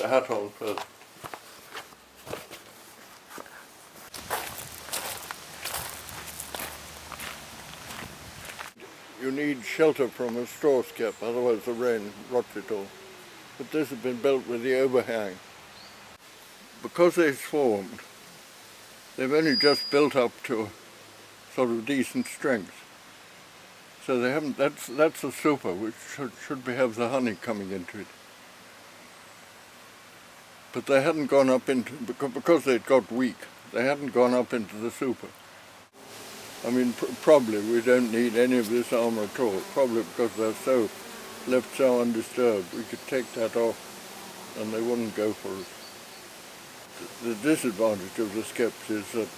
the hat on first. You need shelter from a straw skep, otherwise the rain rots it all. But this has been built with the overhang. Because they swarmed, they've only just built up to sort of decent strength. So they haven't, that's a super, which should have the honey coming into it. But they hadn't gone up into, because they'd got weak, they hadn't gone up into the super. I mean, probably we don't need any of this armour at all, probably because they're left so undisturbed. We could take that off and they wouldn't go for us. The disadvantage of the skeps is that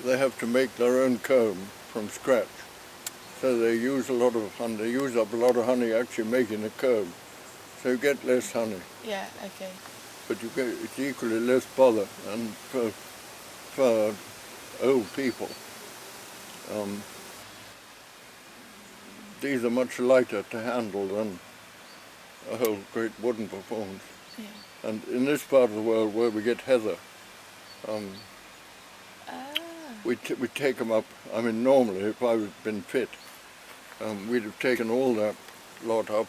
they have to make their own comb from scratch. So they use a lot of honey, they use up a lot of honey actually making a comb. So you get less honey. Yeah, okay. But you get, it's equally less bother. And for old people, these are much lighter to handle than a whole great wooden performance. Yeah. And in this part of the world where we get heather, we take them up. I mean, normally if I had been fit, we'd have taken all that lot up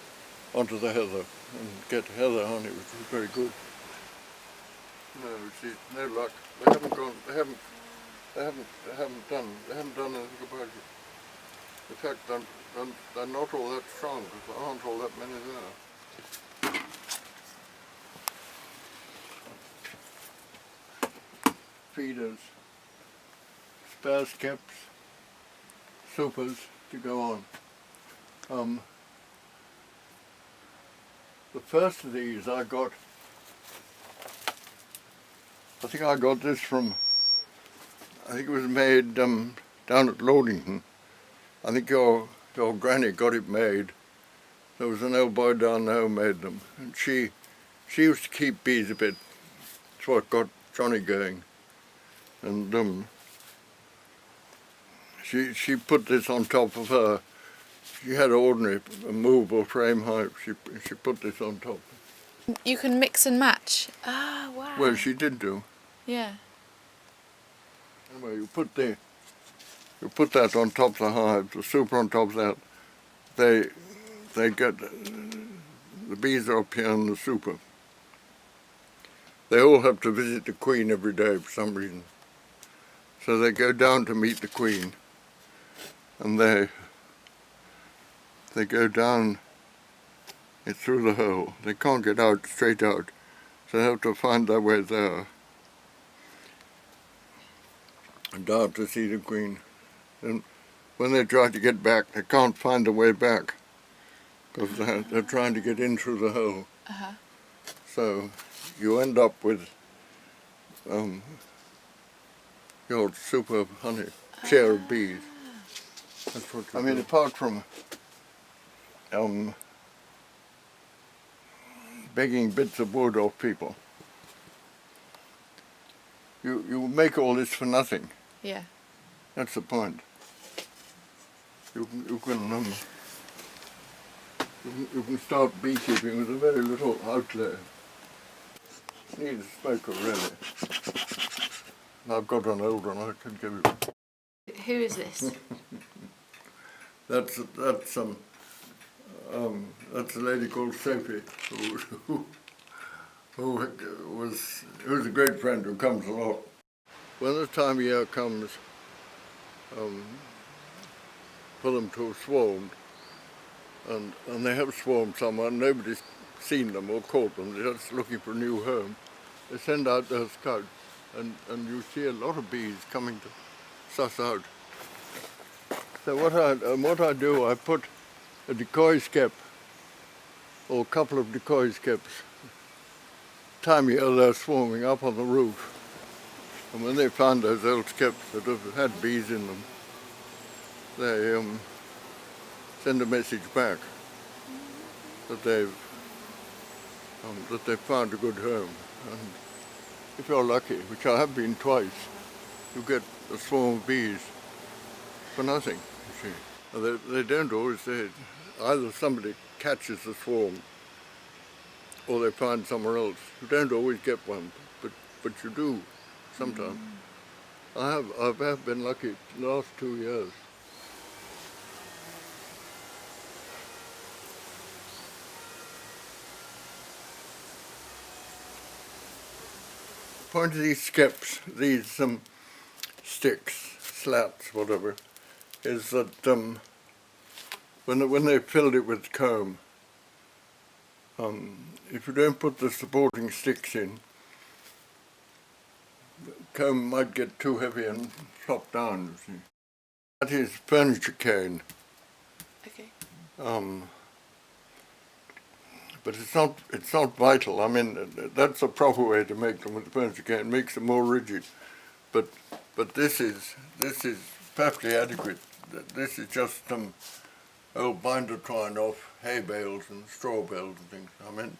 onto the heather and get heather honey, which is very good. No, see, no luck. They haven't gone. They haven't done anything about it. In fact, they're not all that strong because there aren't all that many there. Feeders, spare skeps, supers to go on. The first of these I think I got this from, I think it was made down at Lodington. I think your granny got it made. There was an old boy down there who made them. And she used to keep bees a bit. That's what got Johnny going. And she put this on top of her. She had an ordinary movable frame hive. She put this on top. You can mix and match. Ah, wow. Well, she did do. Yeah. Anyway, you put that on top of the hive, the super on top of that. They get, the bees are up here in the super. They all have to visit the queen every day for some reason. So they go down to meet the queen, and they go down through the hole. They can't get out straight out, so they have to find their way there and down to see the queen. And when they try to get back, they can't find the way back because they're trying to get in through the hole. Uh-huh. So you end up with your super honey, share of bees. That's what I mean, apart from begging bits of wood off people, you make all this for nothing. Yeah. That's the point. You can start beekeeping with a very little outlay. Need a smoker, really. I've got an old one I can give you. Who is this? That's a lady called Sophie, who's a great friend who comes a lot. When the time of year comes for them to have swarmed, and they have swarmed somewhere, nobody's seen them or caught them, they're just looking for a new home, they send out their scouts, and you see a lot of bees coming to suss out. So what I do, I put a decoy skep, or a couple of decoy skeps. Time of year they're swarming up on the roof. And when they find those old skeps that have had bees in them, they send a message back that they've found a good home. And if you're lucky, which I have been twice, you get a swarm of bees for nothing, you see. They don't always say it. Either somebody catches the swarm or they find somewhere else. You don't always get one, but you do sometimes. I have been lucky the last 2 years. Point of these skeps, these sticks, slats, whatever, is that when they filled it with comb, if you don't put the supporting sticks in, the comb might get too heavy and flop down, you see. That is furniture cane. Okay. But it's not vital. I mean, that's a proper way to make them with the furniture cane. It makes them more rigid. But this is perfectly adequate. This is just old binder twine off hay bales and straw bales and things. I mean,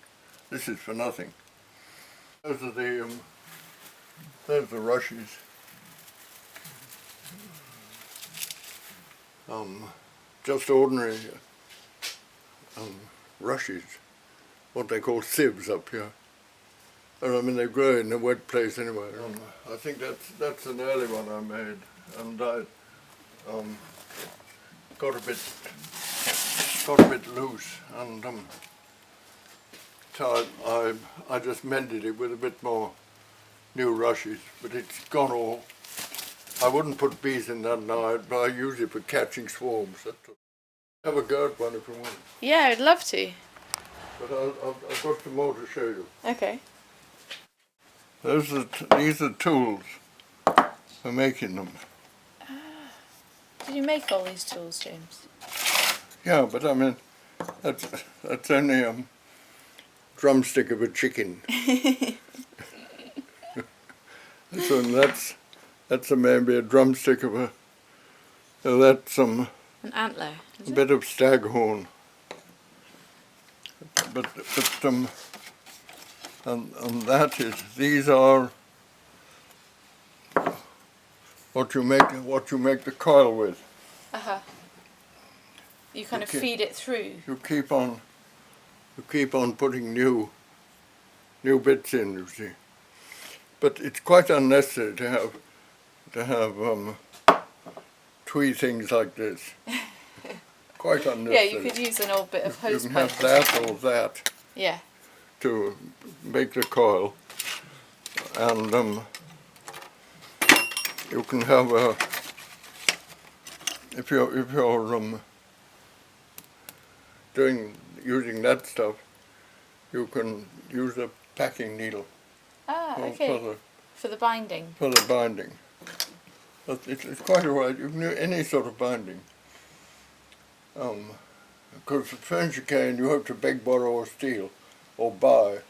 this is for nothing. Those are the rushes. Just ordinary rushes, what they call sieves up here. And I mean, they grow in a wet place anyway. I think that's an early one I made, and I got a bit loose, and so I just mended it with a bit more new rushes, but it's gone all. I wouldn't put bees in that now, but I use it for catching swarms. Have a go at one if you want. Yeah, I'd love to. But I've got some more to show you. Okay. These are tools for making them. Did you make all these tools, James? Yeah, but I mean, that's only a drumstick of a chicken. So that's maybe a drumstick of a. That's an antler. A bit of staghorn. But and that is, these are what you make the coil with. You kind of feed it through. You keep on putting new bits in, you see. But it's quite unnecessary to have twee things like this. Quite unnecessary. Yeah, you could use an old bit of hose pipe. You can pipe. have that or that. Yeah. To make the coil, and you can have a. If you're using that stuff, you can use a packing needle. Ah, okay. For the binding. For the binding. But it's quite alright. You can do any sort of binding. Because with furniture cane, you have to beg, borrow, or steal, or buy.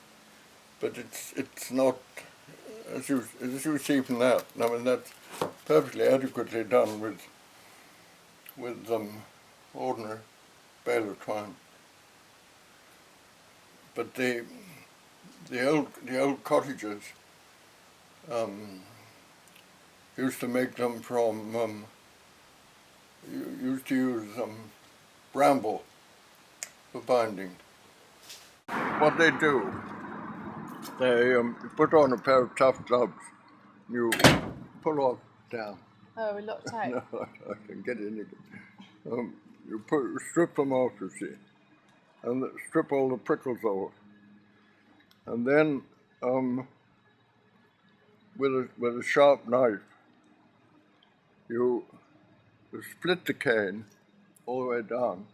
But it's not as you see from that. I mean, that's perfectly adequately done with ordinary bale of twine. But the old cottagers used to make them from used to use bramble for binding. What they do, they put on a pair of tough gloves. You pull off down. Oh, we're locked out. No, I can get in again. You strip them off, you see, and strip all the prickles off, and then with a sharp knife, you split the cane all the way down,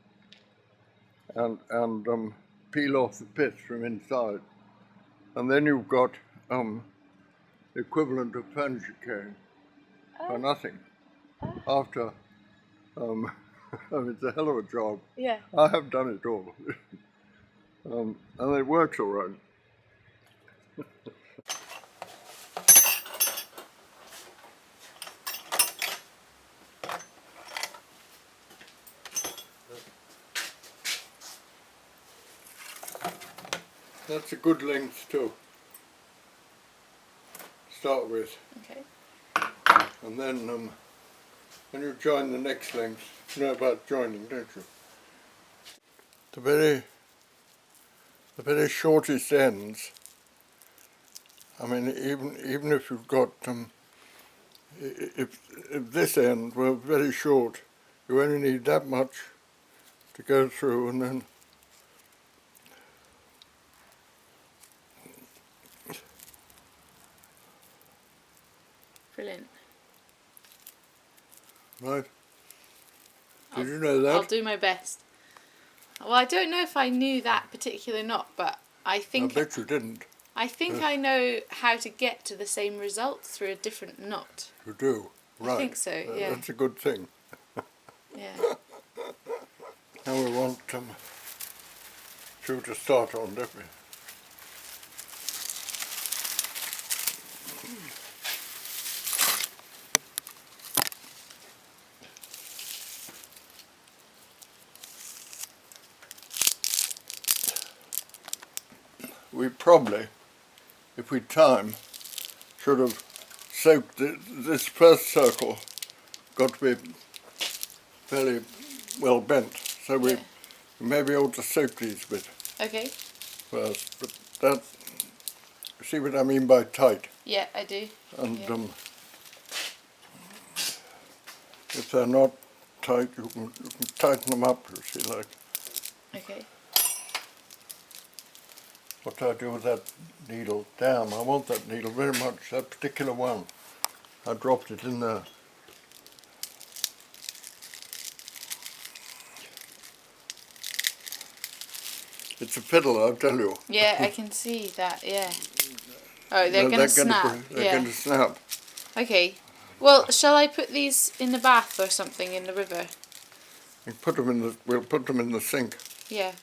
and peel off the pith from inside, and then you've got the equivalent of furniture cane for nothing. After, it's a hell of a job. Yeah. I have done it all, and it works all right. That's a good length to start with. Okay. And then when you join the next length, you know about joining, don't you? The the very shortest ends. I mean, even if you've got if this end were very short, you only need that much to go through, and then Brilliant. right. Did you know that? I'll do my best. Well, I don't know if I knew that particular knot, but I think I bet you didn't. I think I know how to get to the same result through a different knot. You do, right? I think so. Yeah. That's a good thing. Yeah. Now we want you to start on, don't we? We probably, if we time, should have soaked this first circle. Got to be fairly well bent, so we maybe ought to soak these a bit Okay. first. But that, see what I mean by tight? Yeah, I do. And Yeah. if they're not tight, you can tighten them up, if you like. Okay. What do I do with that needle? Damn, I want that needle very much, that particular one. I dropped it in there. It's a fiddle, I'll tell you. Yeah, I can see that. Yeah. Oh, they're No, gonna snap. They're going to snap. Okay. Well, shall I put these in the bath or something in the river? We'll put them in the sink. Yeah.